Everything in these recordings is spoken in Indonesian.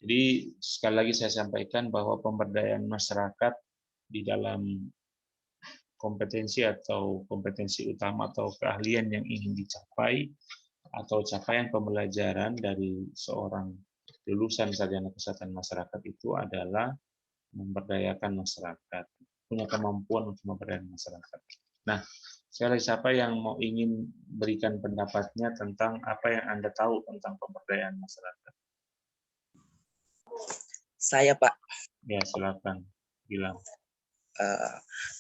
Jadi sekali lagi saya sampaikan bahwa pemberdayaan masyarakat di dalam kompetensi atau kompetensi utama atau keahlian yang ingin dicapai atau capaian pembelajaran dari seorang lulusan sarjana kesehatan masyarakat itu adalah memberdayakan masyarakat, punya kemampuan untuk memberdayakan masyarakat. Nah, siapa yang mau ingin berikan pendapatnya tentang apa yang Anda tahu tentang pemberdayaan masyarakat? Saya, Pak. Ya, silakan bilang.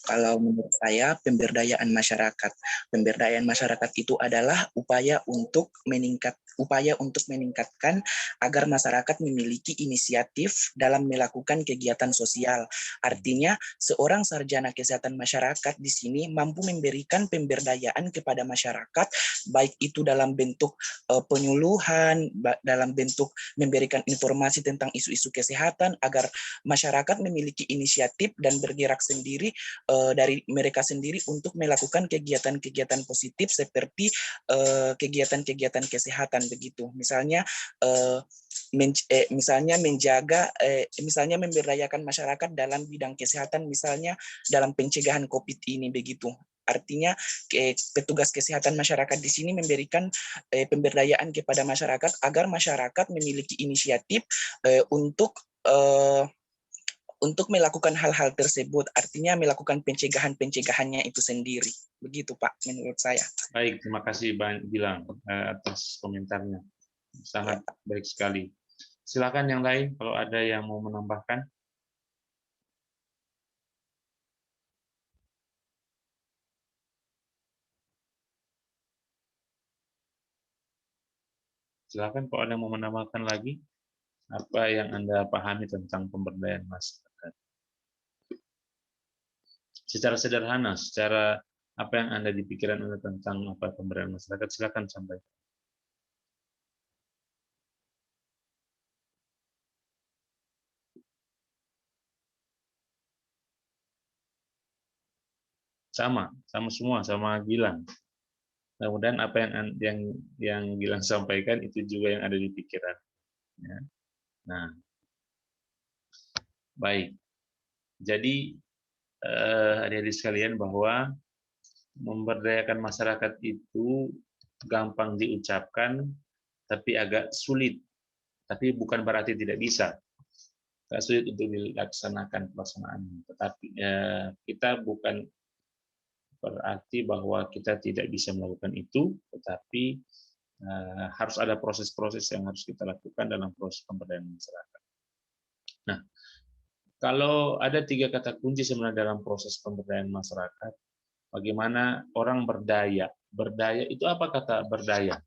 Kalau menurut saya pemberdayaan masyarakat itu adalah upaya untuk meningkatkan agar masyarakat memiliki inisiatif dalam melakukan kegiatan sosial. Artinya seorang sarjana kesehatan masyarakat di sini mampu memberikan pemberdayaan kepada masyarakat, baik itu dalam bentuk penyuluhan, dalam bentuk memberikan informasi tentang isu-isu kesehatan agar masyarakat memiliki inisiatif dan bergerak sendiri dari mereka sendiri untuk melakukan kegiatan-kegiatan positif seperti kegiatan-kegiatan kesehatan begitu. Misalnya misalnya memberdayakan masyarakat dalam bidang kesehatan, misalnya dalam pencegahan COVID ini begitu. Artinya petugas kesehatan masyarakat di sini memberikan pemberdayaan kepada masyarakat agar masyarakat memiliki inisiatif untuk melakukan hal-hal tersebut, artinya melakukan pencegahannya itu sendiri. Begitu, Pak, menurut saya. Baik, terima kasih Gilang atas komentarnya. Sangat baik sekali. Silakan yang lain kalau ada yang mau menambahkan. Silakan kalau ada yang mau menambahkan lagi apa yang Anda pahami tentang pemberdayaan masyarakat. Secara sederhana, secara apa yang Anda di pikiran Anda tentang apa pemberdayaan masyarakat, silakan sampaikan. Sama semua, sama Gilang. Mudah-mudahan apa yang Gilang sampaikan itu juga yang ada di pikiran. Ya. Nah, baik. Jadi adik-adik sekalian bahwa memberdayakan masyarakat itu gampang diucapkan, tapi agak sulit. Tapi bukan berarti tidak bisa. Agak sulit untuk dilaksanakan pelaksanaannya. Tetapi kita bukan berarti bahwa kita tidak bisa melakukan itu, tetapi harus ada proses-proses yang harus kita lakukan dalam proses pemberdayaan masyarakat. Nah, kalau ada 3 kata kunci sebenarnya dalam proses pemberdayaan masyarakat, bagaimana orang berdaya. Berdaya itu apa kata berdaya?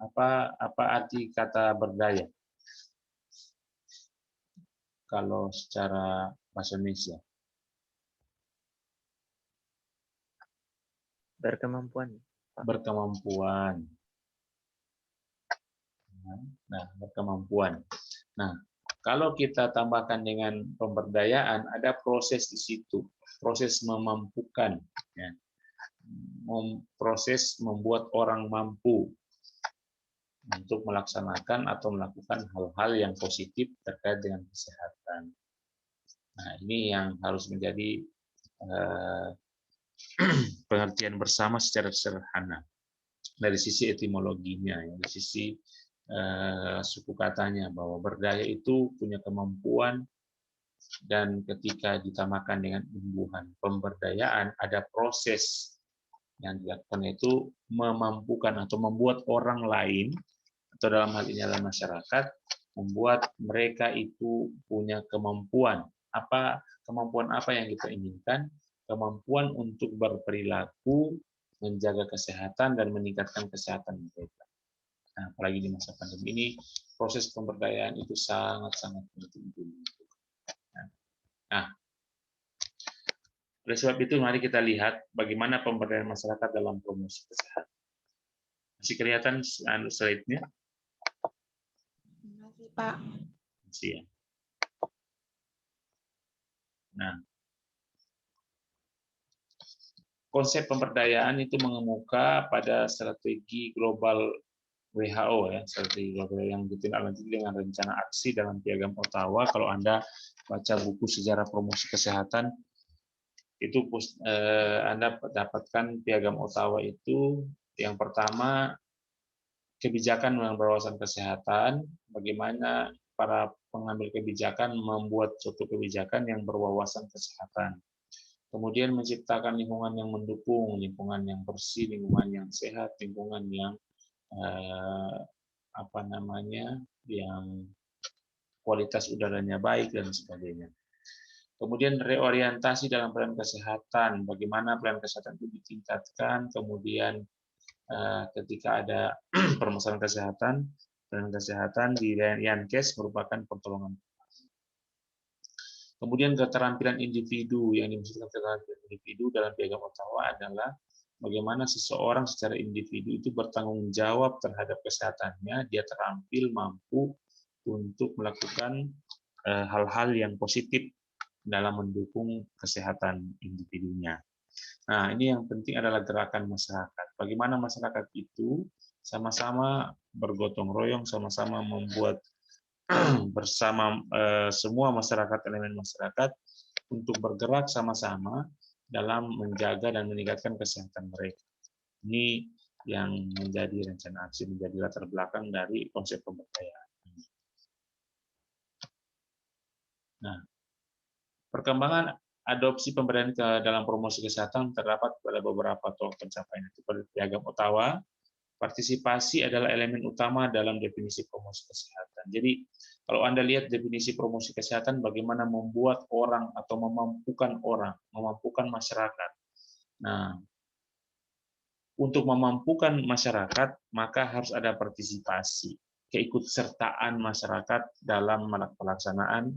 Apa arti kata berdaya? Kalau secara bahasa Indonesia. Berkemampuan. Berkemampuan. Nah, berkemampuan. Nah, kalau kita tambahkan dengan pemberdayaan, ada proses di situ, proses memampukan, ya. Proses membuat orang mampu untuk melaksanakan atau melakukan hal-hal yang positif terkait dengan kesehatan. Nah, ini yang harus menjadi pengertian bersama secara sederhana dari sisi etimologinya, dari sisi suku katanya, bahwa berdaya itu punya kemampuan, dan ketika ditambahkan dengan imbuhan pemberdayaan, ada proses yang dilakukan itu memampukan atau membuat orang lain, atau dalam hal ini adalah masyarakat, membuat mereka itu punya kemampuan. Kemampuan apa yang kita inginkan? Kemampuan untuk berperilaku, menjaga kesehatan, dan meningkatkan kesehatan mereka. Nah, apalagi di masa pandemi ini, proses pemberdayaan itu sangat-sangat penting. Nah, oleh sebab itu, mari kita lihat bagaimana pemberdayaan masyarakat dalam promosi kesehatan. Masih kelihatan slide-nya? Masih, Pak. Masih ya. Nah, konsep pemberdayaan itu mengemuka pada strategi global WHO ya, seperti yang ditindaklanjuti dengan rencana aksi dalam Piagam Ottawa. Kalau Anda baca buku sejarah promosi kesehatan, itu Anda dapatkan Piagam Ottawa itu yang pertama kebijakan yang berwawasan kesehatan, bagaimana para pengambil kebijakan membuat suatu kebijakan yang berwawasan kesehatan. Kemudian menciptakan lingkungan yang mendukung, lingkungan yang bersih, lingkungan yang sehat, lingkungan yang yang kualitas udaranya baik dan sebagainya. Kemudian reorientasi dalam pelayanan kesehatan, bagaimana pelayanan kesehatan itu ditingkatkan, kemudian ketika ada permasalahan kesehatan, pelayanan kesehatan di Yankes merupakan pertolongan. Kemudian keterampilan individu, yang dimaksudkan keterampilan individu dalam Piagam Ottawa adalah bagaimana seseorang secara individu itu bertanggung jawab terhadap kesehatannya, dia terampil, mampu untuk melakukan hal-hal yang positif dalam mendukung kesehatan individunya. Nah, ini yang penting adalah gerakan masyarakat. Bagaimana masyarakat itu sama-sama bergotong royong, sama-sama membuat bersama semua masyarakat, elemen masyarakat untuk bergerak sama-sama dalam menjaga dan meningkatkan kesehatan mereka. Ini yang menjadi rencana aksi, menjadi latar belakang dari konsep pemberdayaan. Nah, perkembangan adopsi pemberdayaan ke dalam promosi kesehatan terdapat pada beberapa tolak pencapaian itu pada Piagam Ottawa. Partisipasi adalah elemen utama dalam definisi promosi kesehatan. Jadi, kalau Anda lihat definisi promosi kesehatan, bagaimana membuat orang atau memampukan masyarakat. Nah, untuk memampukan masyarakat, maka harus ada partisipasi, keikutsertaan masyarakat dalam pelaksanaan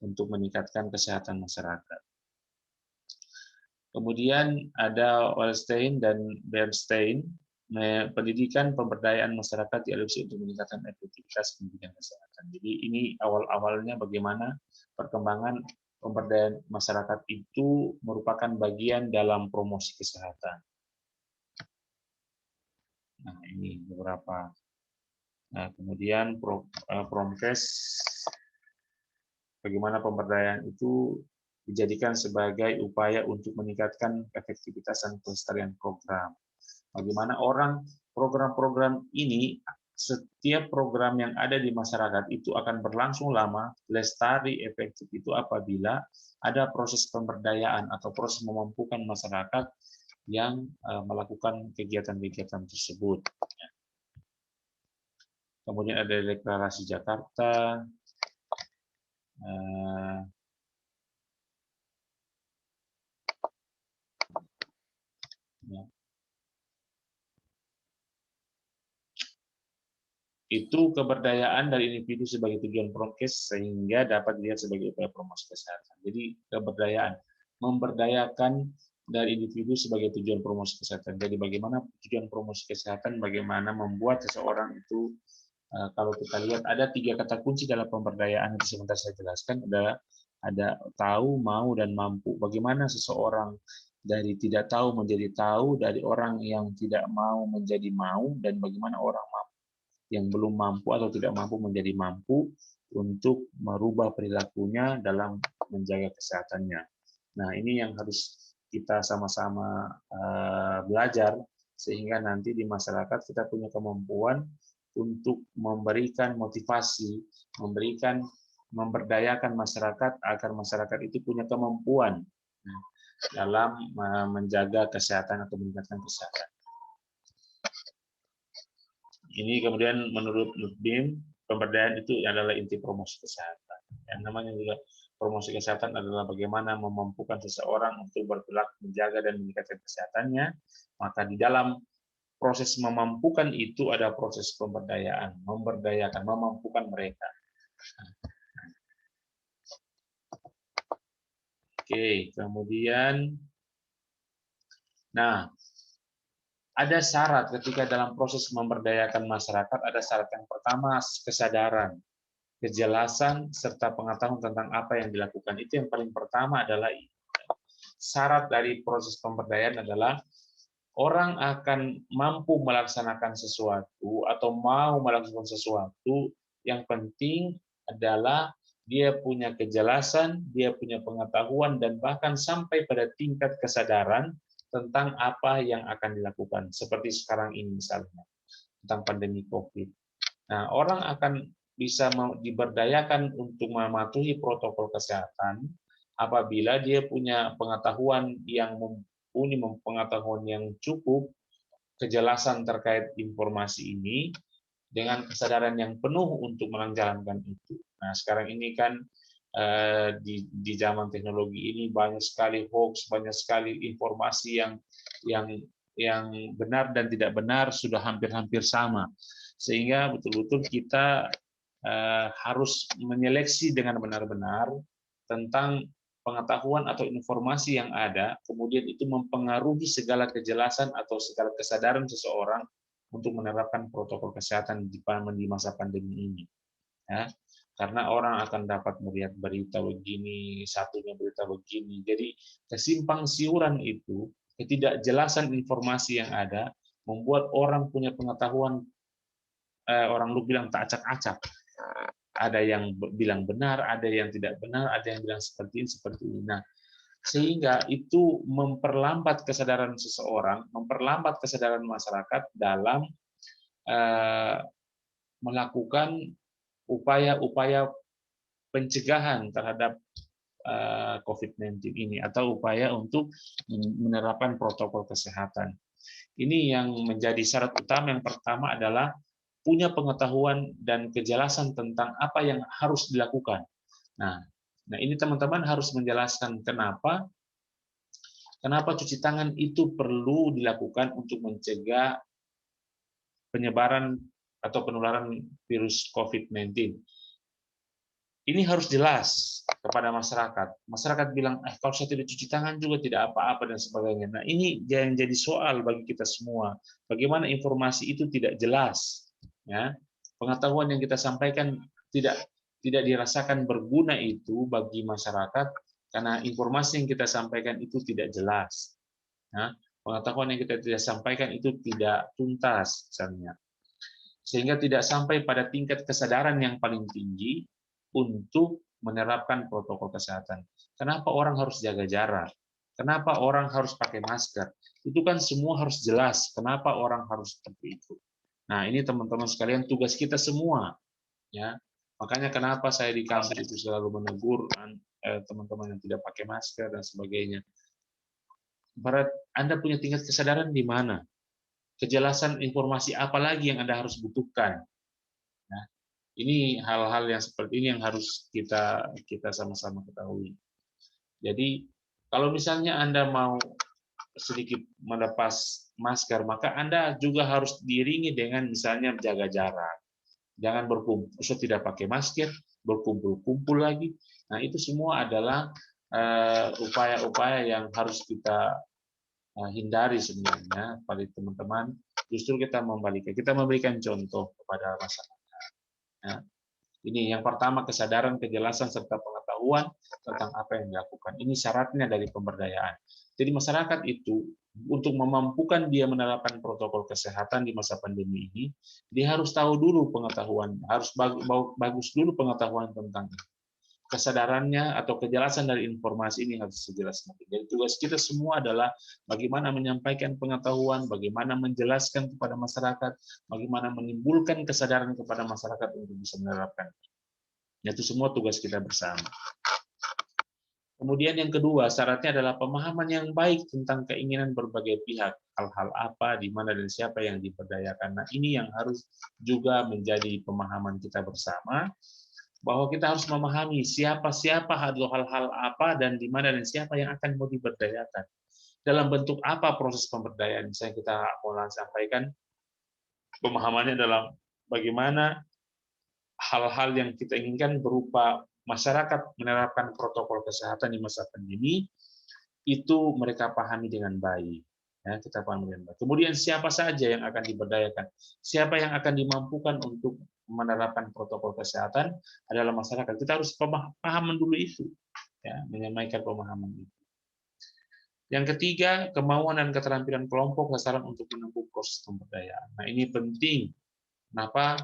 untuk meningkatkan kesehatan masyarakat. Kemudian ada Wallstein dan Bernstein, pendidikan pemberdayaan masyarakat diadopsi untuk meningkatkan efektivitas pendidikan kesehatan. Jadi ini awal-awalnya bagaimana perkembangan pemberdayaan masyarakat itu merupakan bagian dalam promosi kesehatan. Nah, ini beberapa. Nah, kemudian Promkes, bagaimana pemberdayaan itu dijadikan sebagai upaya untuk meningkatkan efektivitas dan pelestarian program. Bagaimana program-program ini, setiap program yang ada di masyarakat itu akan berlangsung lama, lestari, efektif itu apabila ada proses pemberdayaan atau proses memampukan masyarakat yang melakukan kegiatan-kegiatan tersebut. Kemudian ada deklarasi Jakarta, itu keberdayaan dari individu sebagai tujuan Promkes sehingga dapat dilihat sebagai upaya promosi kesehatan. Jadi keberdayaan, memberdayakan dari individu sebagai tujuan promosi kesehatan. Jadi bagaimana tujuan promosi kesehatan, bagaimana membuat seseorang itu, kalau kita lihat ada 3 kata kunci dalam pemberdayaan yang sebentar saya jelaskan, ada tahu, mau, dan mampu. Bagaimana seseorang dari tidak tahu menjadi tahu, dari orang yang tidak mau menjadi mau, dan bagaimana orang yang belum mampu atau tidak mampu menjadi mampu untuk merubah perilakunya dalam menjaga kesehatannya. Nah, ini yang harus kita sama-sama belajar sehingga nanti di masyarakat kita punya kemampuan untuk memberikan motivasi, memberdayakan masyarakat agar masyarakat itu punya kemampuan dalam menjaga kesehatan atau meningkatkan kesehatan. Ini kemudian menurut Nurdin, pemberdayaan itu adalah inti promosi kesehatan. Yang namanya juga promosi kesehatan adalah bagaimana memampukan seseorang untuk berperilaku menjaga dan meningkatkan kesehatannya. Maka di dalam proses memampukan itu ada proses pemberdayaan, memberdayakan, memampukan mereka. Oke, kemudian, nah, ada syarat ketika dalam proses memberdayakan masyarakat, ada syarat yang pertama kesadaran, kejelasan, serta pengetahuan tentang apa yang dilakukan. Itu yang paling pertama adalah syarat dari proses pemberdayaan adalah orang akan mampu melaksanakan sesuatu atau mau melakukan sesuatu, yang penting adalah dia punya kejelasan, dia punya pengetahuan, dan bahkan sampai pada tingkat kesadaran tentang apa yang akan dilakukan. Seperti sekarang ini misalnya, tentang pandemi COVID. Nah, orang akan bisa diberdayakan untuk mematuhi protokol kesehatan apabila dia punya pengetahuan yang pengetahuan yang cukup, kejelasan terkait informasi ini, dengan kesadaran yang penuh untuk menjalankan itu. Nah, sekarang ini kan di zaman teknologi ini banyak sekali hoax, banyak sekali informasi yang yang benar dan tidak benar sudah hampir-hampir sama. Sehingga betul-betul kita harus menyeleksi dengan benar-benar tentang pengetahuan atau informasi yang ada, kemudian itu mempengaruhi segala kejelasan atau segala kesadaran seseorang untuk menerapkan protokol kesehatan di masa pandemi ini. Ya, karena orang akan dapat melihat berita begini, satunya berita begini. Jadi kesimpang siuran itu, ketidakjelasan informasi yang ada, membuat orang punya pengetahuan, orang lu bilang tak acak-acak. Ada yang bilang benar, ada yang tidak benar, ada yang bilang seperti ini, seperti ini. Nah, sehingga itu memperlambat kesadaran seseorang, memperlambat kesadaran masyarakat dalam melakukan upaya-upaya pencegahan terhadap COVID-19 ini, atau upaya untuk menerapkan protokol kesehatan. Ini yang menjadi syarat utama. Yang pertama adalah punya pengetahuan dan kejelasan tentang apa yang harus dilakukan. Nah, ini teman-teman harus menjelaskan kenapa cuci tangan itu perlu dilakukan untuk mencegah penyebaran atau penularan virus COVID-19. Ini harus jelas kepada masyarakat. Masyarakat bilang, kalau saya tidak cuci tangan juga tidak apa-apa dan sebagainya. Nah, ini yang jadi soal bagi kita semua. Bagaimana informasi itu tidak jelas, ya? Pengetahuan yang kita sampaikan tidak dirasakan berguna itu bagi masyarakat karena informasi yang kita sampaikan itu tidak jelas. Ya? Pengetahuan yang kita tidak sampaikan itu tidak tuntas, misalnya. Sehingga tidak sampai pada tingkat kesadaran yang paling tinggi untuk menerapkan protokol kesehatan. Kenapa orang harus jaga jarak? Kenapa orang harus pakai masker? Itu kan semua harus jelas. Kenapa orang harus seperti itu? Nah, ini teman-teman sekalian tugas kita semua, ya. Makanya kenapa saya di kampus itu selalu menegur teman-teman yang tidak pakai masker dan sebagainya. Anda punya tingkat kesadaran di mana? Kejelasan informasi apa lagi yang Anda harus butuhkan? Nah, ini hal-hal yang seperti ini yang harus kita sama-sama ketahui. Jadi, kalau misalnya Anda mau sedikit melepas masker, maka Anda juga harus diiringi dengan misalnya jaga jarak. Jangan berkumpul, tidak pakai masker, berkumpul-kumpul lagi. Nah, itu semua adalah upaya-upaya yang harus kita hindari sebenarnya pada teman-teman. Justru kita memberikan contoh kepada masyarakat. Ya. Ini yang pertama, kesadaran, kejelasan, serta pengetahuan tentang apa yang dilakukan. Ini syaratnya dari pemberdayaan. Jadi masyarakat itu, untuk memampukan dia menerapkan protokol kesehatan di masa pandemi ini, dia harus tahu dulu pengetahuan, harus bagus dulu pengetahuan tentang itu. Kesadarannya atau kejelasan dari informasi ini harus sejelas mungkin. Jadi tugas kita semua adalah bagaimana menyampaikan pengetahuan, bagaimana menjelaskan kepada masyarakat, bagaimana menimbulkan kesadaran kepada masyarakat untuk bisa menerapkan. Itu semua tugas kita bersama. Kemudian yang kedua, syaratnya adalah pemahaman yang baik tentang keinginan berbagai pihak. Hal-hal apa, di mana, dan siapa yang diberdayakan. Nah, ini yang harus juga menjadi pemahaman kita bersama, bahwa kita harus memahami siapa-siapa atau hal-hal apa dan di mana dan siapa yang akan mau diberdayakan. Dalam bentuk apa proses pemberdayaan? Misalnya kita mau sampaikan pemahamannya dalam bagaimana hal-hal yang kita inginkan berupa masyarakat menerapkan protokol kesehatan di masa pandemi, itu mereka pahami dengan baik. Ya, kita pahami dengan baik. Kemudian siapa saja yang akan diberdayakan? Siapa yang akan dimampukan untuk menerapkan protokol kesehatan adalah masyarakat. Kita harus pemahaman dulu itu, ya, menyampaikan pemahaman itu. Yang ketiga, kemauan dan keterampilan kelompok sasaran untuk menempuh proses pemberdayaan. Nah, ini penting. Kenapa?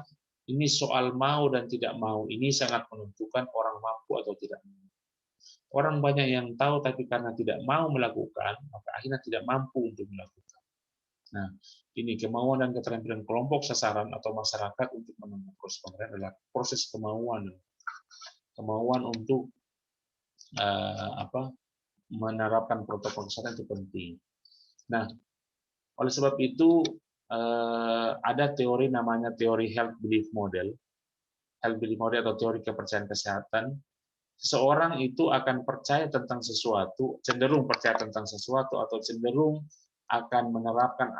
Ini soal mau dan tidak mau. Ini sangat menentukan orang mampu atau tidak mampu. Orang banyak yang tahu, tapi karena tidak mau melakukan, maka akhirnya tidak mampu untuk melakukan. Nah, ini kemauan dan keterampilan kelompok sasaran atau masyarakat untuk menempuh proses pemberdayaan adalah proses kemauan untuk menerapkan protokol kesehatan itu penting. Nah, oleh sebab itu ada teori namanya teori health belief model. Health belief model atau teori kepercayaan kesehatan. Seseorang itu akan percaya tentang sesuatu, cenderung percaya tentang sesuatu, atau cenderung akan menerapkan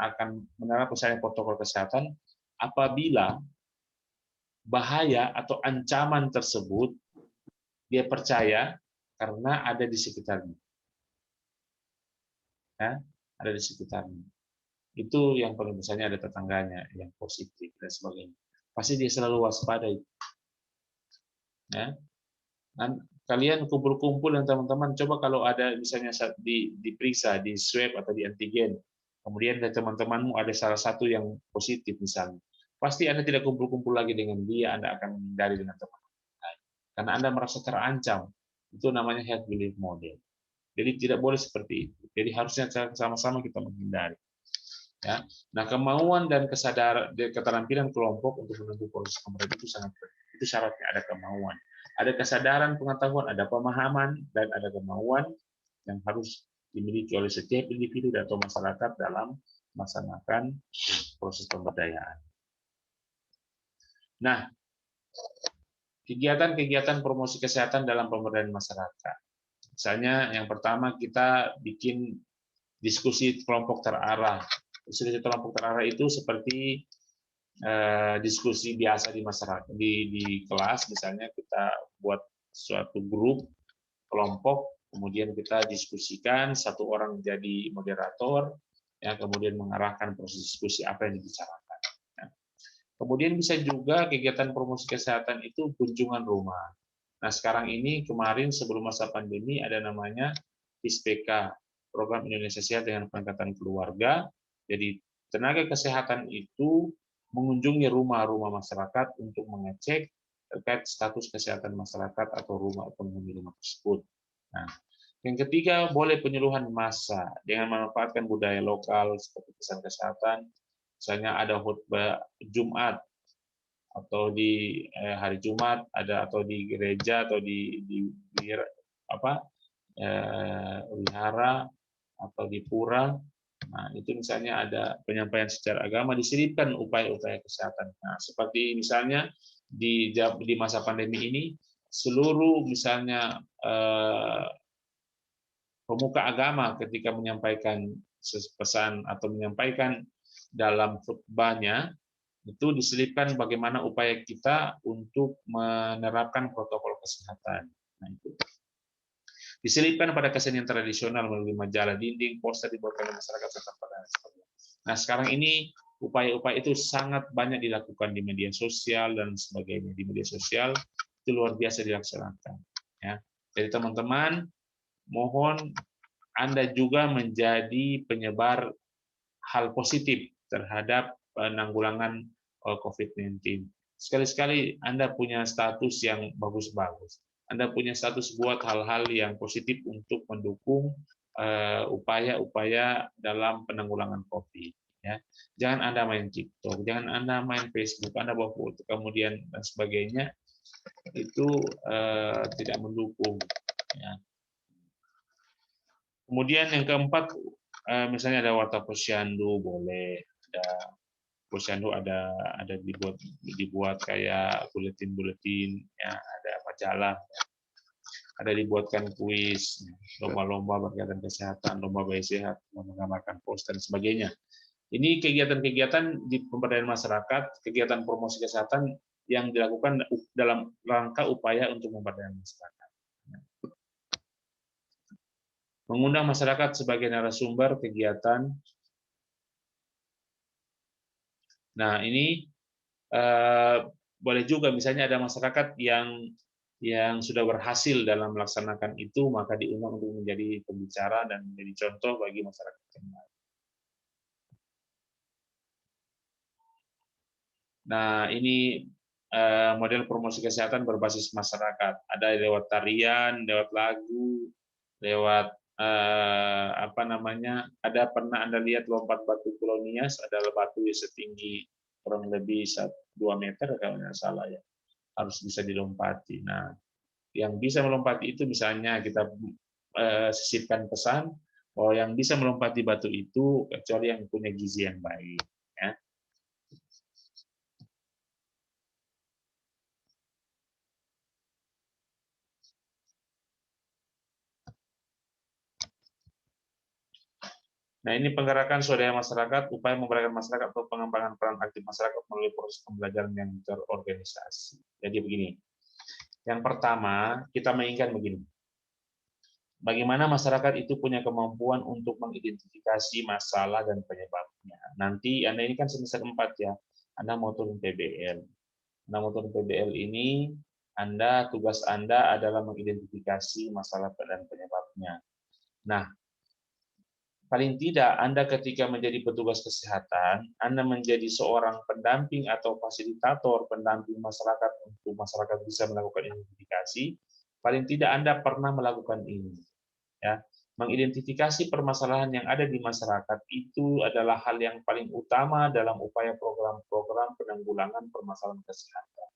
misalnya protokol kesehatan apabila bahaya atau ancaman tersebut dia percaya karena ada di sekitarnya. Ya, ada di sekitarnya. Itu yang paling misalnya ada tetangganya yang positif dan sebagainya. Pasti dia selalu waspada itu. Ya. Dan kalian kumpul-kumpul dengan teman-teman, coba kalau ada misalnya diperiksa, di swab atau di antigen, kemudian dari teman-temanmu ada salah satu yang positif misalnya, pasti Anda tidak kumpul-kumpul lagi dengan dia, Anda akan menghindari dengan teman. Karena Anda merasa terancam. Itu namanya health belief model. Jadi tidak boleh seperti itu. Jadi harusnya sama-sama kita menghindari. Ya. Nah, kemauan dan kesadaran, keterampilan kelompok untuk menempuh proses pemberdayaan itu sangat penting. Itu syaratnya ada kemauan, ada kesadaran, pengetahuan, ada pemahaman, dan ada kemauan yang harus dimiliki oleh setiap individu atau masyarakat dalam melaksanakan proses pemberdayaan. Nah, kegiatan-kegiatan promosi kesehatan dalam pemberdayaan masyarakat. Misalnya yang pertama kita bikin diskusi kelompok terarah. Diskusi kelompok terarah itu seperti diskusi biasa di masyarakat, di kelas misalnya kita buat suatu grup kelompok, kemudian kita diskusikan, satu orang jadi moderator, ya kemudian mengarahkan proses diskusi apa yang dibicarakan. Ya. Kemudian bisa juga kegiatan promosi kesehatan itu kunjungan rumah. Nah sekarang ini kemarin sebelum masa pandemi ada namanya PISPK, Program Indonesia Sehat dengan Pendekatan Keluarga. Jadi tenaga kesehatan itu mengunjungi rumah-rumah masyarakat untuk mengecek terkait status kesehatan masyarakat atau penghuni rumah tersebut. Nah, yang ketiga boleh penyuluhan massa dengan memanfaatkan budaya lokal seperti pesan kesehatan, misalnya ada khutbah Jumat atau di hari Jumat ada atau di gereja atau di wihara atau di pura. Nah, itu misalnya ada penyampaian secara agama, diselipkan upaya-upaya kesehatan. Nah, seperti misalnya di masa pandemi ini, seluruh misalnya pemuka agama ketika menyampaikan pesan atau menyampaikan dalam khutbahnya, itu diselipkan bagaimana upaya kita untuk menerapkan protokol kesehatan. Nah, itu diselipkan pada kesenian tradisional melalui majalah dinding, poster dibuat oleh masyarakat setempat dan sebagainya. Nah, sekarang ini upaya-upaya itu sangat banyak dilakukan di media sosial dan sebagainya. Di media sosial itu luar biasa dilaksanakan. Ya. Jadi teman-teman, mohon Anda juga menjadi penyebar hal positif terhadap penanggulangan COVID-19. Sekali-sekali Anda punya status yang bagus-bagus. Anda punya status buat hal-hal yang positif untuk mendukung upaya-upaya dalam penanggulangan COVID. Ya. Jangan Anda main TikTok, jangan Anda main Facebook, Anda bawa foto, kemudian dan sebagainya, itu tidak mendukung. Ya. Kemudian yang keempat, misalnya ada warta posyandu boleh, ada posyandu ada dibuat kayak buletin-buletin, ya ada majalah, ada dibuatkan kuis, lomba-lomba berkaitan kesehatan, lomba bayi sehat, menggambarkan poster dan sebagainya. Ini kegiatan-kegiatan di pemberdayaan masyarakat, kegiatan promosi kesehatan yang dilakukan dalam rangka upaya untuk memberdayakan masyarakat. Mengundang masyarakat sebagai narasumber kegiatan. Nah, ini boleh juga misalnya ada masyarakat yang yang sudah berhasil dalam melaksanakan itu, maka diundang untuk menjadi pembicara dan menjadi contoh bagi masyarakat yang lain. Nah, ini model promosi kesehatan berbasis masyarakat. Ada lewat tarian, lewat lagu, lewat apa namanya? Ada pernah Anda lihat lompat batu kolonias? Ada batu setinggi kurang lebih 2 meter kalau nggak salah ya. Harus bisa dilompati. Nah, yang bisa melompati itu misalnya kita sisipkan pesan bahwa yang bisa melompati batu itu kecuali yang punya gizi yang baik. Ya. Nah, ini penggerakan swadaya masyarakat, upaya memberdayakan masyarakat atau pengembangan peran aktif masyarakat melalui proses pembelajaran yang terorganisasi. Jadi begini, yang pertama kita menginginkan begini, bagaimana masyarakat itu punya kemampuan untuk mengidentifikasi masalah dan penyebabnya. Nanti Anda ini kan semester 4 ya, Anda mau turun PBL. Anda mau turun PBL ini, tugas Anda adalah mengidentifikasi masalah dan penyebabnya. Nah, paling tidak Anda ketika menjadi petugas kesehatan, Anda menjadi seorang pendamping atau fasilitator pendamping masyarakat untuk masyarakat bisa melakukan identifikasi, paling tidak Anda pernah melakukan ini. Ya, mengidentifikasi permasalahan yang ada di masyarakat itu adalah hal yang paling utama dalam upaya program-program penanggulangan permasalahan kesehatan.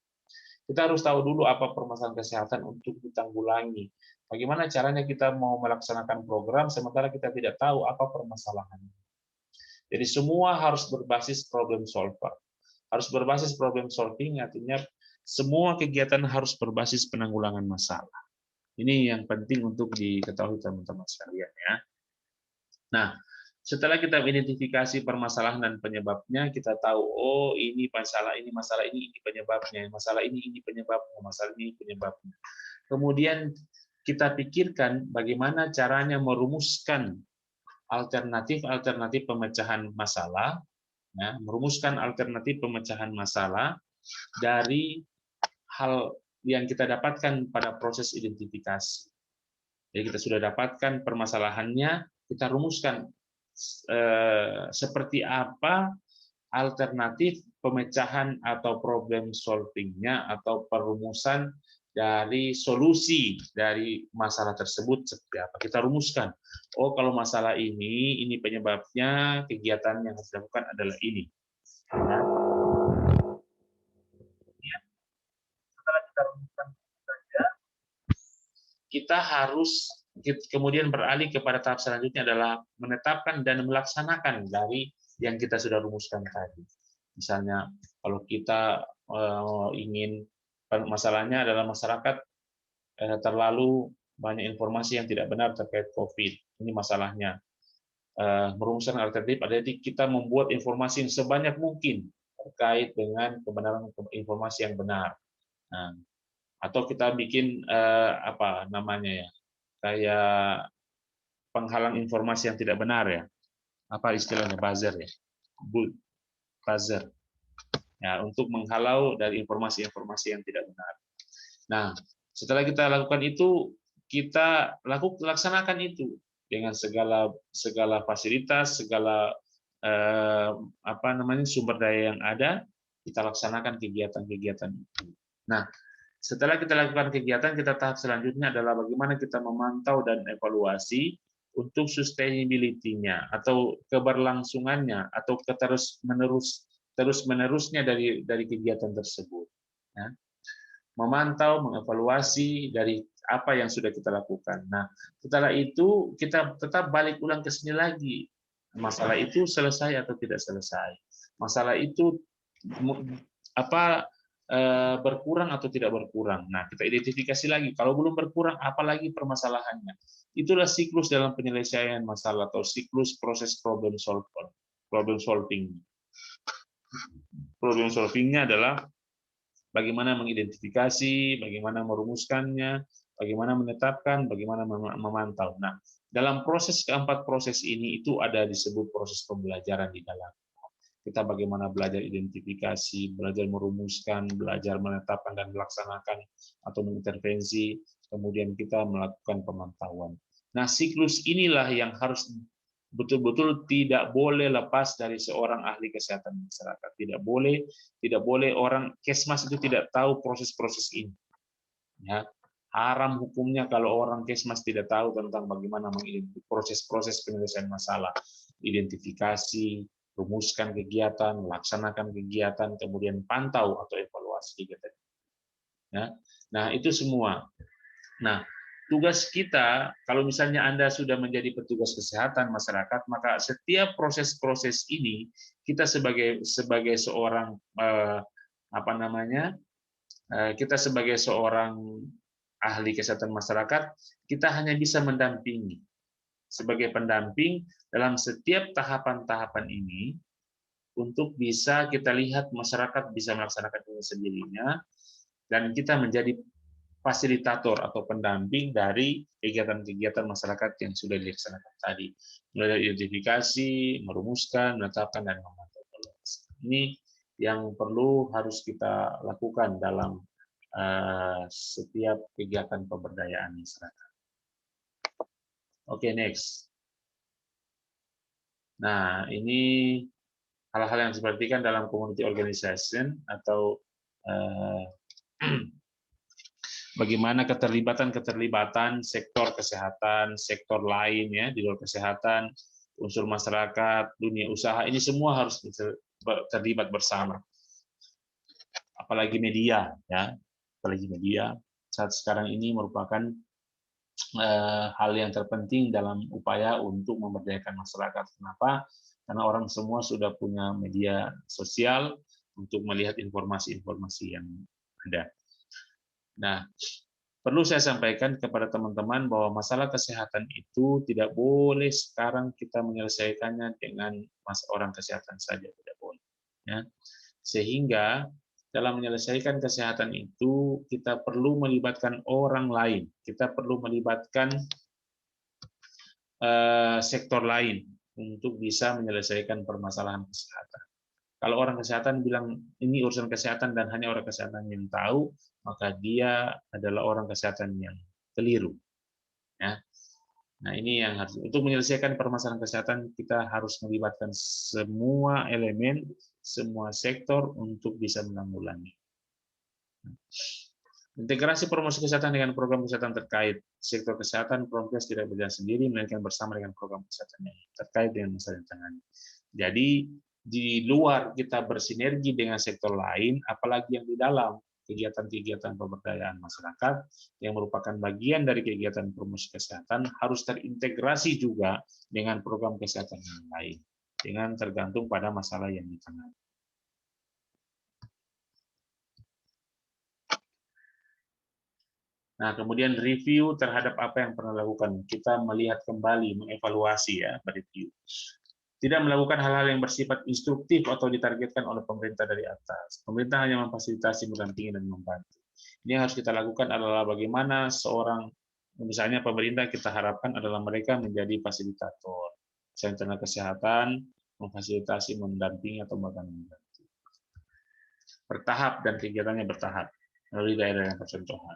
Kita harus tahu dulu apa permasalahan kesehatan untuk ditanggulangi. Bagaimana caranya kita mau melaksanakan program sementara kita tidak tahu apa permasalahannya. Jadi semua harus berbasis problem solver. Harus berbasis problem solving artinya semua kegiatan harus berbasis penanggulangan masalah. Ini yang penting untuk diketahui teman-teman sekalian ya. Nah, setelah kita identifikasi permasalahan dan penyebabnya, kita tahu oh ini masalah ini penyebabnya, masalah ini penyebabnya, masalah ini penyebabnya. Kemudian kita pikirkan bagaimana caranya merumuskan alternatif pemecahan masalah, ya, merumuskan alternatif pemecahan masalah dari hal yang kita dapatkan pada proses identifikasi. Jadi kita sudah dapatkan permasalahannya, kita rumuskan seperti apa alternatif pemecahan atau problem solving-nya atau perumusan dari solusi dari masalah tersebut seperti apa. Kita rumuskan. Oh, kalau masalah ini penyebabnya, kegiatan yang harus dilakukan adalah ini. Ya. Setelah kita rumuskan saja, kita harus kemudian beralih kepada tahap selanjutnya adalah menetapkan dan melaksanakan dari yang kita sudah rumuskan tadi. Misalnya kalau kita ingin, masalahnya adalah masyarakat terlalu banyak informasi yang tidak benar terkait COVID. Ini masalahnya. Merumuskan alternatif adalah kita membuat informasi yang sebanyak mungkin terkait dengan kebenaran informasi yang benar. Nah, atau kita bikin apa namanya ya, kayak penghalang informasi yang tidak benar ya, apa istilahnya, buzzer ya, buzzer ya, untuk menghalau dari informasi-informasi yang tidak benar. Nah, setelah kita lakukan itu, kita laksanakan itu dengan segala fasilitas, segala apa namanya sumber daya yang ada, kita laksanakan kegiatan-kegiatan itu. Nah, setelah kita lakukan kegiatan, kita tahap selanjutnya adalah bagaimana kita memantau dan evaluasi untuk sustainability-nya atau keberlangsungannya atau terus-menerusnya dari kegiatan tersebut. Ya. Memantau, mengevaluasi dari apa yang sudah kita lakukan. Nah, setelah itu kita tetap balik ulang ke sini lagi. Masalah itu selesai atau tidak selesai. Masalah itu apa berkurang atau tidak berkurang. Nah, kita identifikasi lagi. Kalau belum berkurang, apalagi permasalahannya. Itulah siklus dalam penyelesaian masalah atau siklus proses problem solving. Problem solvingnya adalah bagaimana mengidentifikasi, bagaimana merumuskannya, bagaimana menetapkan, bagaimana memantau. Nah, dalam proses keempat proses ini itu ada disebut proses pembelajaran di dalam. kita bagaimana belajar identifikasi, belajar merumuskan, belajar menetapkan dan melaksanakan atau mengintervensi, kemudian kita melakukan pemantauan. Nah, siklus inilah yang harus betul-betul tidak boleh lepas dari seorang ahli kesehatan masyarakat. Tidak boleh orang Kesmas itu tidak tahu proses-proses ini. Ya, haram hukumnya kalau orang Kesmas tidak tahu tentang bagaimana proses-proses penyelesaian masalah, identifikasi, rumuskan kegiatan, melaksanakan kegiatan, kemudian pantau atau evaluasi kegiatan. Ya. Nah, itu semua. Nah, tugas kita, kalau misalnya Anda sudah menjadi petugas kesehatan masyarakat, maka setiap proses-proses ini kita sebagai seorang kita sebagai seorang ahli kesehatan masyarakat, kita hanya bisa mendampingi. Sebagai pendamping dalam setiap tahapan-tahapan ini, untuk bisa kita lihat masyarakat bisa melaksanakan ini sendirinya, dan kita menjadi fasilitator atau pendamping dari kegiatan-kegiatan masyarakat yang sudah dilaksanakan tadi. Mulai dari identifikasi, merumuskan, menetapkan, dan memantau. Ini yang harus kita lakukan dalam setiap kegiatan pemberdayaan masyarakat. Oke, next. Nah, ini hal-hal yang diperhatikan dalam community organization atau bagaimana keterlibatan sektor kesehatan, sektor lain ya di luar kesehatan, unsur masyarakat, dunia usaha, ini semua harus terlibat bersama. Apalagi media ya, apalagi media saat sekarang ini merupakan hal yang terpenting dalam upaya untuk memberdayakan masyarakat. Kenapa? Karena orang semua sudah punya media sosial untuk melihat informasi-informasi yang ada. Nah, perlu saya sampaikan kepada teman-teman bahwa masalah kesehatan itu tidak boleh sekarang kita menyelesaikannya dengan orang kesehatan saja, tidak boleh. Ya. Sehingga dalam menyelesaikan kesehatan itu kita perlu melibatkan orang lain, kita perlu melibatkan sektor lain untuk bisa menyelesaikan permasalahan kesehatan. Kalau orang kesehatan bilang ini urusan kesehatan dan hanya orang kesehatan yang tahu, maka dia adalah orang kesehatan yang keliru. Ya. Nah, ini yang harus untuk menyelesaikan permasalahan kesehatan kita harus melibatkan semua elemen, semua sektor untuk bisa menanggulangi. Integrasi promosi kesehatan dengan program kesehatan terkait sektor kesehatan, Promkes tidak berjalan sendiri, melainkan bersama dengan program kesehatan yang terkait dengan masalah yang ditangani. Jadi di luar kita bersinergi dengan sektor lain, apalagi yang di dalam kegiatan-kegiatan pemberdayaan masyarakat yang merupakan bagian dari kegiatan promosi kesehatan harus terintegrasi juga dengan program kesehatan yang lain, dengan tergantung pada masalah yang ditangani. Nah, kemudian review terhadap apa yang pernah dilakukan. Kita melihat kembali, mengevaluasi ya, mereview. Tidak melakukan hal-hal yang bersifat instruktif atau ditargetkan oleh pemerintah dari atas. Pemerintah hanya memfasilitasi, mendampingi, dan membantu. Ini yang harus kita lakukan adalah bagaimana seorang, misalnya pemerintah kita harapkan adalah mereka menjadi fasilitator. Misalnya tenaga kesehatan, memfasilitasi, mendampingi, atau bahkan membantu. Bertahap dan kegiatannya bertahap melalui daerah yang percontohan.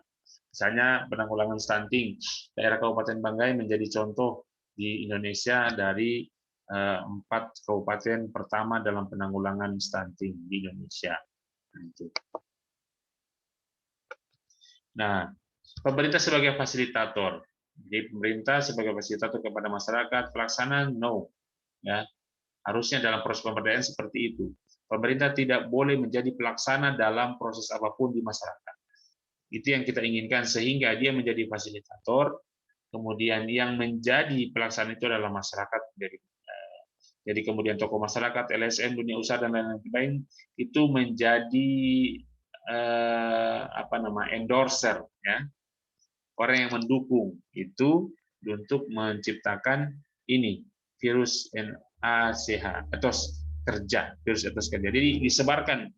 Misalnya penanggulangan stunting, daerah Kabupaten Banggai menjadi contoh di Indonesia dari 4 kabupaten pertama dalam penanggulangan stunting di Indonesia. Nah, pemerintah sebagai fasilitator. Jadi pemerintah sebagai fasilitator kepada masyarakat, pelaksanaan no. Ya, harusnya dalam proses pemberdayaan seperti itu. Pemerintah tidak boleh menjadi pelaksana dalam proses apapun di masyarakat. Itu yang kita inginkan, sehingga dia menjadi fasilitator, kemudian yang menjadi pelaksana itu adalah masyarakat. Jadi kemudian tokoh masyarakat, LSM, dunia usaha, dan lain-lain itu menjadi endorser, ya, orang yang mendukung itu untuk menciptakan ini virus NACH, etos kerja, virus etos kerja. Jadi disebarkan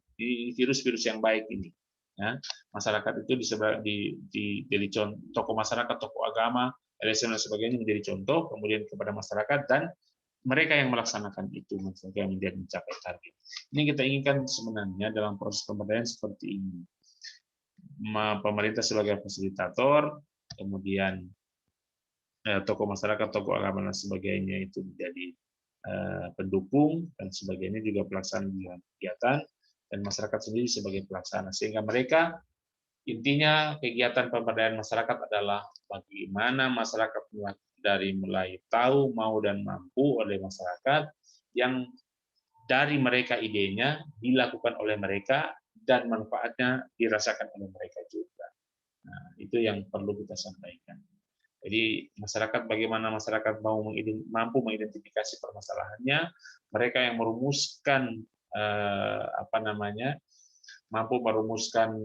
virus-virus yang baik ini. Ya, masyarakat itu disebar jadi tokoh masyarakat, tokoh agama, LSM dan sebagainya menjadi contoh, kemudian kepada masyarakat, dan mereka yang melaksanakan itu kemudian mencapai target. Ini kita inginkan sebenarnya dalam proses pemberdayaan seperti ini. Pemerintah sebagai fasilitator, kemudian tokoh masyarakat, tokoh agama dan sebagainya itu menjadi pendukung dan sebagainya, juga pelaksanaan kegiatan, dan masyarakat sendiri sebagai pelaksana, sehingga mereka intinya kegiatan pemberdayaan masyarakat adalah bagaimana masyarakat dari mulai tahu, mau, dan mampu oleh masyarakat, yang dari mereka idenya dilakukan oleh mereka dan manfaatnya dirasakan oleh mereka juga. Nah, itu yang perlu kita sampaikan. Jadi masyarakat, bagaimana masyarakat mampu mengidentifikasi permasalahannya, mereka yang merumuskan mampu merumuskan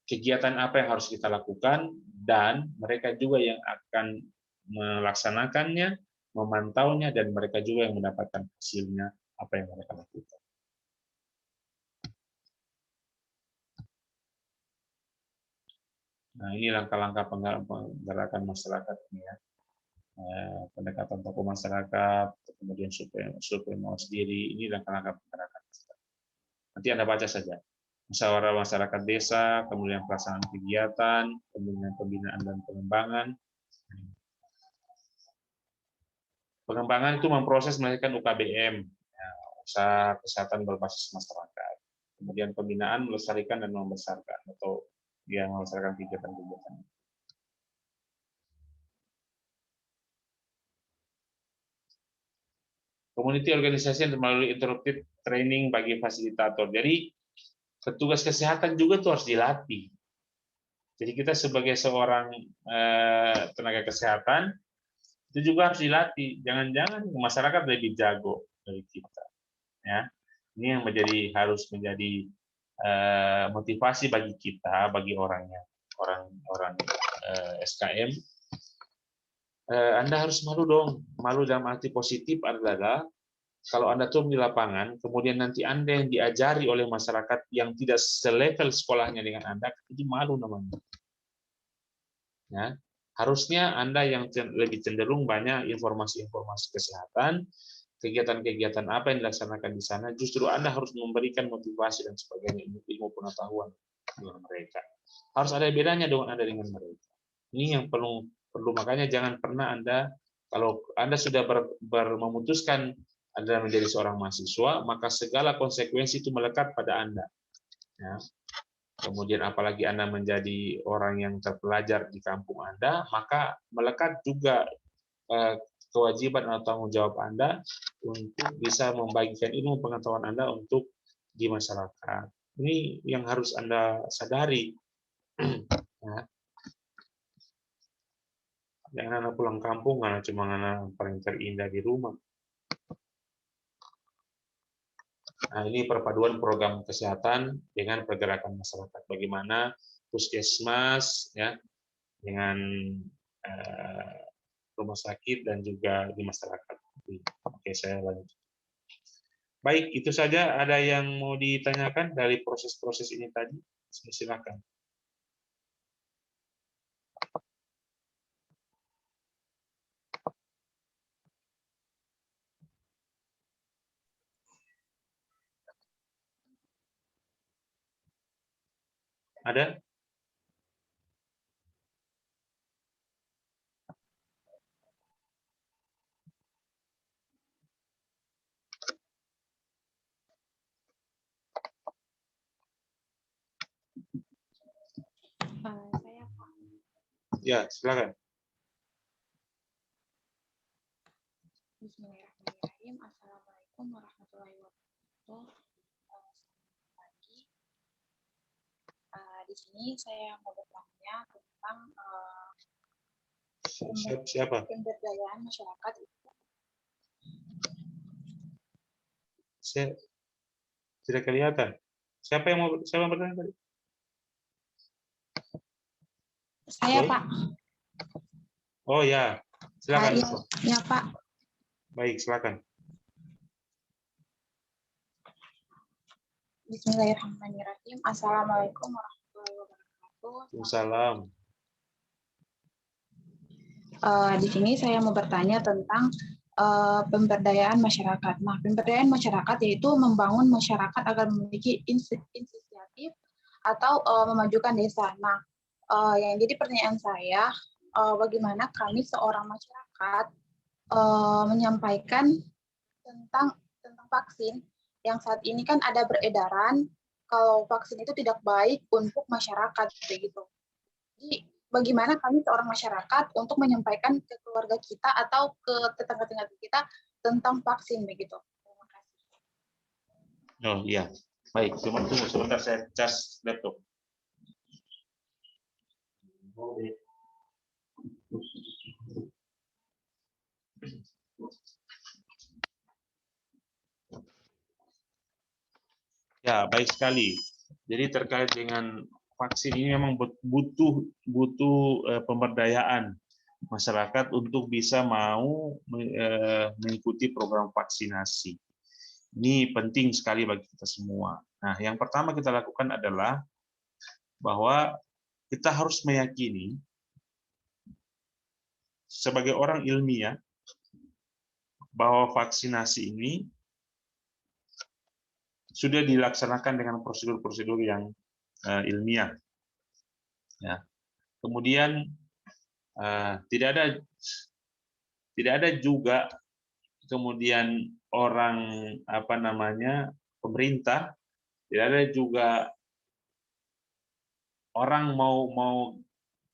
kegiatan apa yang harus kita lakukan, dan mereka juga yang akan melaksanakannya, memantaunya, dan mereka juga yang mendapatkan hasilnya apa yang mereka lakukan. Nah, ini langkah-langkah penggerakan masyarakat ini ya. Pendekatan tokoh masyarakat, kemudian survei mau sendiri, ini langkah-langkah penggerakan masyarakat. Nanti Anda baca saja. Musyawarah masyarakat desa, kemudian pelaksanaan kegiatan, kemudian pembinaan dan pengembangan. Pengembangan itu memproses melahirkan UKBM, usaha kesehatan berbasis masyarakat. Kemudian pembinaan melestarikan dan membesarkan, atau yang melestarikan kegiatan-kegiatan. Community organization melalui interrupted training bagi fasilitator. Jadi petugas kesehatan juga tuh harus dilatih. Jadi kita sebagai seorang tenaga kesehatan itu juga harus dilatih. Jangan-jangan masyarakat lebih jago dari kita. Ya, ini yang harus menjadi motivasi bagi kita, bagi orang SKM. Anda harus malu dong. Malu dalam arti positif adalah kalau Anda turun di lapangan, kemudian nanti Anda yang diajari oleh masyarakat yang tidak selevel sekolahnya dengan Anda, itu malu namanya. Ya, harusnya Anda yang lebih cenderung banyak informasi-informasi kesehatan, kegiatan-kegiatan apa yang dilaksanakan di sana, justru Anda harus memberikan motivasi dan sebagainya, ilmu pengetahuan dengan mereka. Harus ada bedanya dengan Anda dengan mereka. Ini yang perlu makanya jangan pernah Anda, kalau Anda sudah memutuskan Anda menjadi seorang mahasiswa, maka segala konsekuensi itu melekat pada Anda. Ya. Kemudian apalagi Anda menjadi orang yang terpelajar di kampung Anda, maka melekat juga kewajiban atau tanggung jawab Anda untuk bisa membagikan ilmu pengetahuan Anda untuk di masyarakat. Ini yang harus Anda sadari. Ya. Jangan Anda pulang kampung karena cuma Anda paling terindah di rumah. Nah, ini perpaduan program kesehatan dengan pergerakan masyarakat. Bagaimana puskesmas ya dengan rumah sakit dan juga di masyarakat. Oke, saya lanjut. Baik, itu saja. Ada yang mau ditanyakan dari proses-proses ini tadi? Silakan. Ada? Saya Pak. Ya, silakan. Bismillahirrahmanirrahim. Assalamualaikum warahmatullahi wabarakatuh. Selamat pagi. Di sini saya mau bertanya tentang Siapa? pemberdayaan masyarakat. Saya tidak kelihatan. Siapa yang bertanya tadi? Saya, Halo? Pak. Oh ya, silakan. Ya, Pak. Baik, silakan. Bismillahirrahmanirrahim. Assalamualaikum warahmatullahi wabarakatuh. Waalaikumsalam. Di sini saya mau bertanya tentang pemberdayaan masyarakat. Nah, pemberdayaan masyarakat yaitu membangun masyarakat agar memiliki inisiatif atau memajukan desa. Nah, yang jadi pertanyaan saya, bagaimana kami seorang masyarakat menyampaikan tentang vaksin yang saat ini kan ada beredaran kalau vaksin itu tidak baik untuk masyarakat begitu. Jadi bagaimana kami seorang masyarakat untuk menyampaikan ke keluarga kita atau ke tetangga-tetangga kita tentang vaksin begitu. Terima kasih. Oh iya, baik. Tunggu sebentar, saya cas laptop. Ya, baik sekali. Jadi terkait dengan vaksin ini memang butuh pemberdayaan masyarakat untuk bisa mau mengikuti program vaksinasi. Ini penting sekali bagi kita semua. Nah, yang pertama kita lakukan adalah bahwa kita harus meyakini sebagai orang ilmiah bahwa vaksinasi ini sudah dilaksanakan dengan prosedur-prosedur yang ilmiah. Ya. Kemudian tidak ada juga kemudian orang pemerintah, tidak ada juga orang mau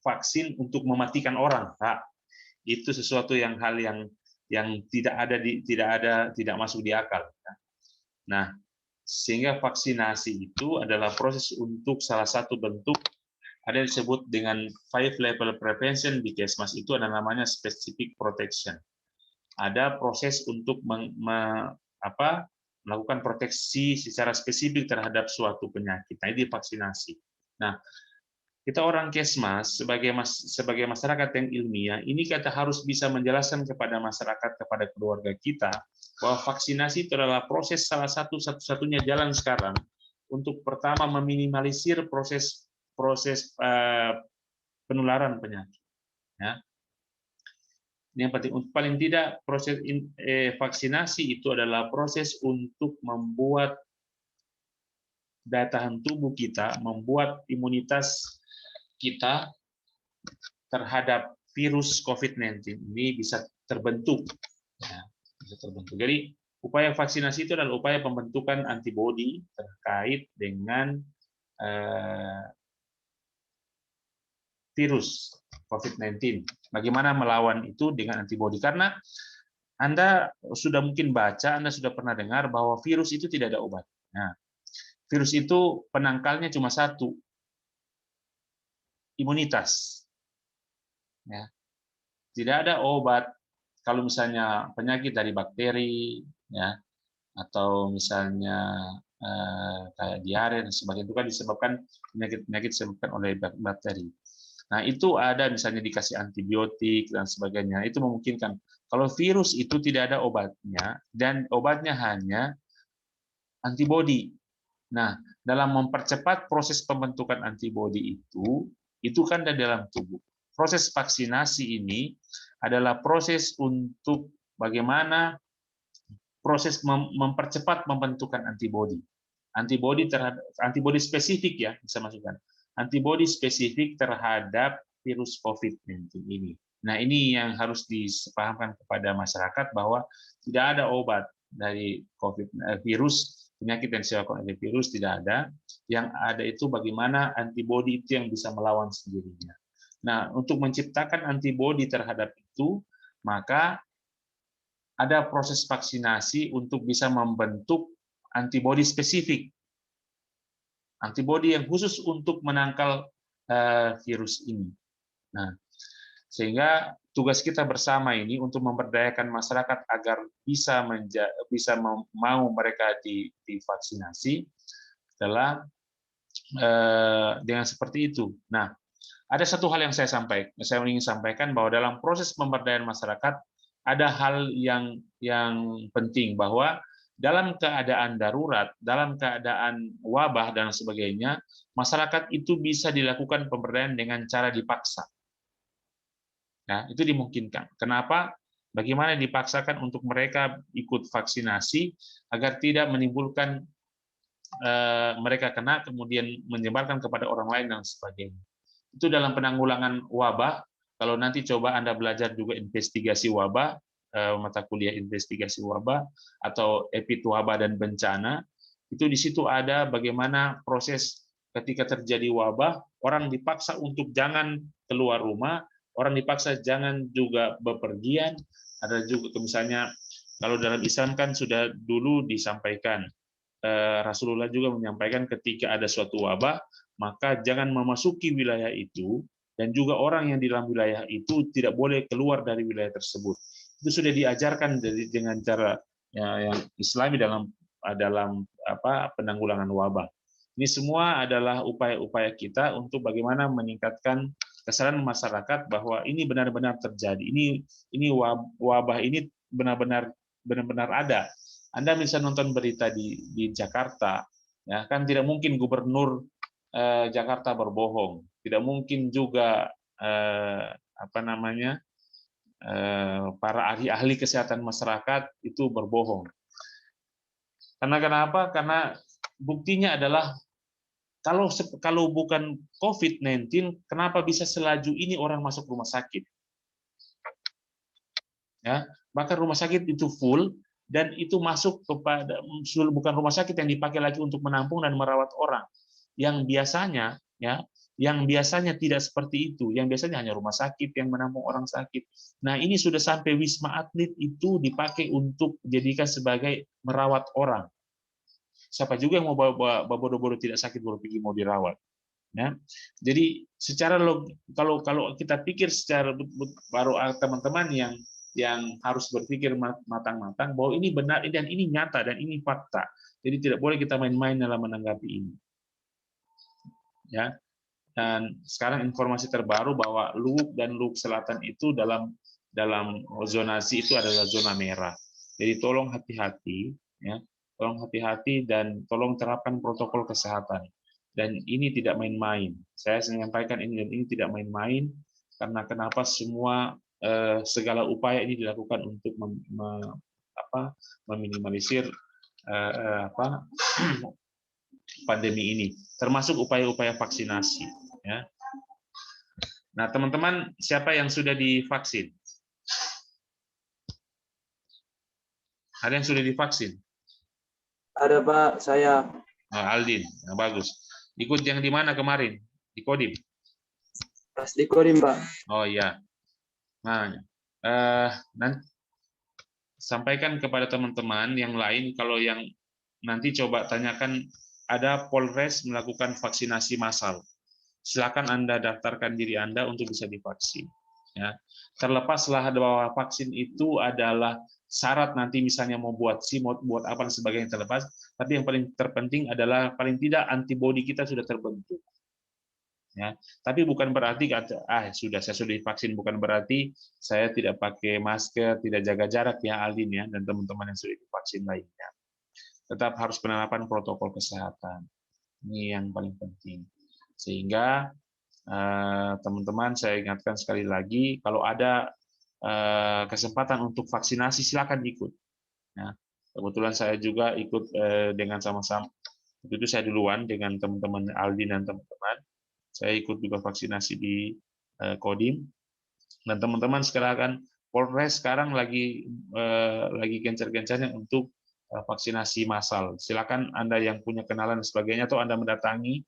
vaksin untuk mematikan orang. Nah, itu sesuatu hal yang tidak masuk di akal. Nah, sehingga vaksinasi itu adalah proses untuk salah satu bentuk ada yang disebut dengan 5 level prevention di Kesmas itu ada namanya specific protection. Ada proses untuk melakukan proteksi secara spesifik terhadap suatu penyakit. Nah, ini vaksinasi. Nah, kita orang Kesmas sebagai masyarakat yang ilmiah, ini kita harus bisa menjelaskan kepada masyarakat, kepada keluarga kita, bahwa vaksinasi itu adalah proses satu-satunya jalan sekarang untuk pertama meminimalisir proses penularan penyakit. Ya. Yang penting, paling tidak proses vaksinasi itu adalah proses untuk membuat daya tahan tubuh kita, membuat imunitas kita terhadap virus COVID-19 ini bisa terbentuk. Ya, bisa terbentuk. Jadi upaya vaksinasi itu adalah upaya pembentukan antibodi terkait dengan virus COVID-19. Bagaimana melawan itu dengan antibodi? Karena Anda sudah mungkin baca, Anda sudah pernah dengar bahwa virus itu tidak ada obat. Nah, virus itu penangkalnya cuma satu, imunitas. Ya. Tidak ada obat kalau misalnya penyakit dari bakteri, ya, atau misalnya kayak diare dan sebagainya, itu kan disebabkan penyakit disebabkan oleh bakteri. Nah, itu ada misalnya dikasih antibiotik dan sebagainya, itu memungkinkan. Kalau virus itu tidak ada obatnya, dan obatnya hanya antibodi. Nah, dalam mempercepat proses pembentukan antibodi itu kan ada dalam tubuh. Proses vaksinasi ini adalah proses untuk bagaimana proses mempercepat pembentukan antibodi. Antibodi spesifik ya, bisa masukkan. Antibodi spesifik terhadap virus COVID-19 ini. Nah, ini yang harus dipahamkan kepada masyarakat bahwa tidak ada obat dari virus, penyakit yang disebabkan oleh virus tidak ada. Yang ada itu bagaimana antibodi itu yang bisa melawan sendirinya. Nah, untuk menciptakan antibodi terhadap itu, maka ada proses vaksinasi untuk bisa membentuk antibodi spesifik. Antibodi yang khusus untuk menangkal virus ini. Nah, sehingga tugas kita bersama ini untuk memberdayakan masyarakat agar bisa mau mereka divaksinasi adalah dengan seperti itu. Nah, ada satu hal yang saya ingin sampaikan bahwa dalam proses pemberdayaan masyarakat ada hal yang penting bahwa dalam keadaan darurat, dalam keadaan wabah dan sebagainya, masyarakat itu bisa dilakukan pemberdayaan dengan cara dipaksa. Nah, itu dimungkinkan. Kenapa? Bagaimana dipaksakan untuk mereka ikut vaksinasi agar tidak menimbulkan mereka kena kemudian menyebarkan kepada orang lain dan sebagainya. Itu dalam penanggulangan wabah. Kalau nanti coba Anda belajar juga investigasi wabah, mata kuliah investigasi wabah atau epidwabah dan bencana, itu di situ ada bagaimana proses ketika terjadi wabah, orang dipaksa untuk jangan keluar rumah, orang dipaksa jangan juga bepergian. Ada juga misalnya kalau dalam Islam kan sudah dulu disampaikan, Rasulullah juga menyampaikan ketika ada suatu wabah, maka jangan memasuki wilayah itu, dan juga orang yang di dalam wilayah itu tidak boleh keluar dari wilayah tersebut. Itu sudah diajarkan dengan cara yang Islami dalam penanggulangan wabah. Ini semua adalah upaya-upaya kita untuk bagaimana meningkatkan kesadaran masyarakat bahwa ini benar-benar terjadi. Ini wabah ini benar-benar ada. Anda bisa nonton berita di Jakarta, ya kan tidak mungkin gubernur Jakarta berbohong, tidak mungkin juga para ahli-ahli kesehatan masyarakat itu berbohong. Karena kenapa? Karena buktinya adalah kalau bukan COVID-19, kenapa bisa selaju ini orang masuk rumah sakit? Ya, bahkan rumah sakit itu full dan itu masuk kepada bukan rumah sakit yang dipakai lagi untuk menampung dan merawat orang. Yang biasanya tidak seperti itu. Yang biasanya hanya rumah sakit yang menampung orang sakit. Nah, ini sudah sampai wisma atlet itu dipakai untuk dijadikan sebagai merawat orang. Siapa juga yang mau bawa bodoh-bodoh tidak sakit baru pergi mau dirawat. Ya. Jadi secara kalau kita pikir secara baru teman-teman yang harus berpikir matang-matang bahwa ini benar dan ini nyata dan ini fakta. Jadi tidak boleh kita main-main dalam menanggapi ini. Ya. Dan sekarang informasi terbaru bahwa Luwuk dan Luwuk Selatan itu dalam zonasi itu adalah zona merah. Jadi tolong hati-hati, ya. Tolong hati-hati dan tolong terapkan protokol kesehatan. Dan ini tidak main-main. Saya menyampaikan ini dan ini tidak main-main karena kenapa segala upaya ini dilakukan untuk meminimalisir pandemi ini, termasuk upaya-upaya vaksinasi. Ya. Nah, teman-teman, siapa yang sudah divaksin? Ada yang sudah divaksin? Ada Pak, saya. Aldin, nah, bagus. Ikut yang di mana kemarin? Di Kodim? Pas di Kodim, Pak. Oh iya. Nah, nanti sampaikan kepada teman-teman yang lain kalau yang nanti coba tanyakan ada Polres melakukan vaksinasi massal. Silakan Anda daftarkan diri Anda untuk bisa divaksin. Ya. Terlepaslah bahwa vaksin itu adalah syarat nanti misalnya mau buat SIM, mau buat apa dan sebagainya terlepas, tapi yang paling terpenting adalah paling tidak antibodi kita sudah terbentuk. Ya, tapi bukan berarti saya sudah divaksin, bukan berarti saya tidak pakai masker, tidak jaga jarak ya Aldin ya dan teman-teman yang sudah divaksin lainnya. Tetap harus penerapan protokol kesehatan. Ini yang paling penting. Sehingga teman-teman saya ingatkan sekali lagi kalau ada kesempatan untuk vaksinasi silakan ikut. Ya, kebetulan saya juga ikut dengan sama-sama. Itu saya duluan dengan teman-teman Aldi dan teman-teman. Saya ikut juga vaksinasi di Kodim. Dan teman-teman sekarang Polres sekarang lagi gencar-gencarnya untuk vaksinasi massal. Silakan Anda yang punya kenalan dan sebagainya atau Anda mendatangi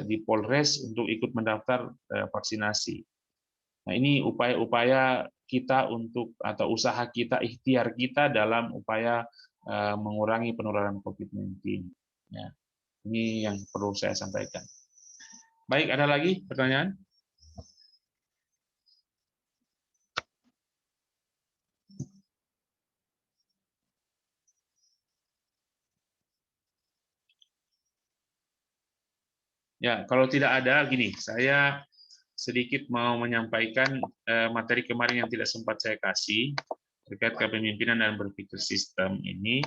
di Polres untuk ikut mendaftar vaksinasi. Nah, ini upaya-upaya kita atau usaha kita, ikhtiar kita dalam upaya mengurangi penularan COVID-19. Ya, ini yang perlu saya sampaikan. Baik, ada lagi pertanyaan? Ya, kalau tidak ada, gini, saya sedikit mau menyampaikan materi kemarin yang tidak sempat saya kasih terkait kepemimpinan dan berpikir sistem ini.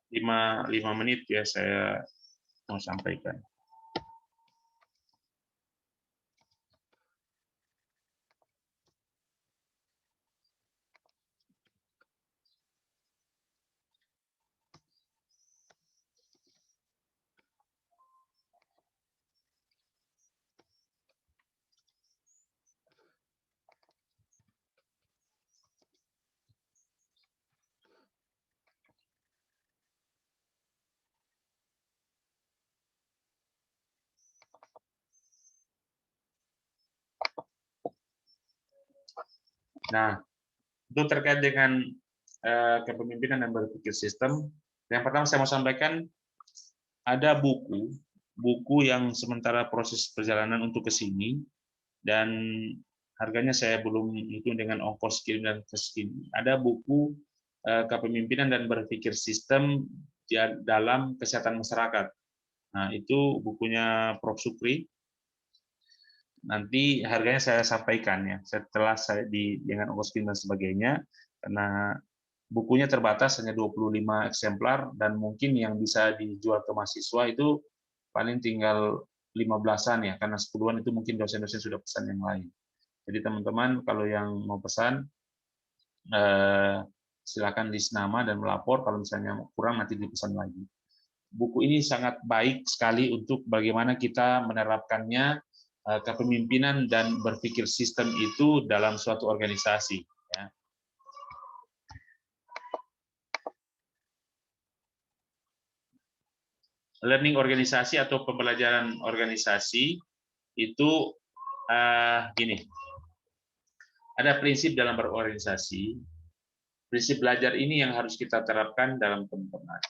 lima menit ya saya mau sampaikan. Nah, itu terkait dengan kepemimpinan dan berpikir sistem. Yang pertama saya mau sampaikan, ada buku yang sementara proses perjalanan untuk ke sini, dan harganya saya belum hitung dengan ongkos kirim dan kesini. Ada buku kepemimpinan dan berpikir sistem dalam kesehatan masyarakat. Nah, itu bukunya Prof. Sukri. Nanti harganya saya sampaikan ya setelah saya dengan ongkos kirim dan sebagainya, karena bukunya terbatas hanya 25 eksemplar dan mungkin yang bisa dijual ke mahasiswa itu paling tinggal 15-an ya, karena 10-an itu mungkin dosen-dosen sudah pesan yang lain. Jadi teman-teman kalau yang mau pesan silakan list nama dan melapor, kalau misalnya kurang nanti dipesan lagi. Buku ini sangat baik sekali untuk bagaimana kita menerapkannya kepemimpinan dan berpikir sistem itu dalam suatu organisasi. Ya. Learning organisasi atau pembelajaran organisasi itu gini, ada prinsip dalam berorganisasi. Prinsip belajar ini yang harus kita terapkan dalam teman-teman.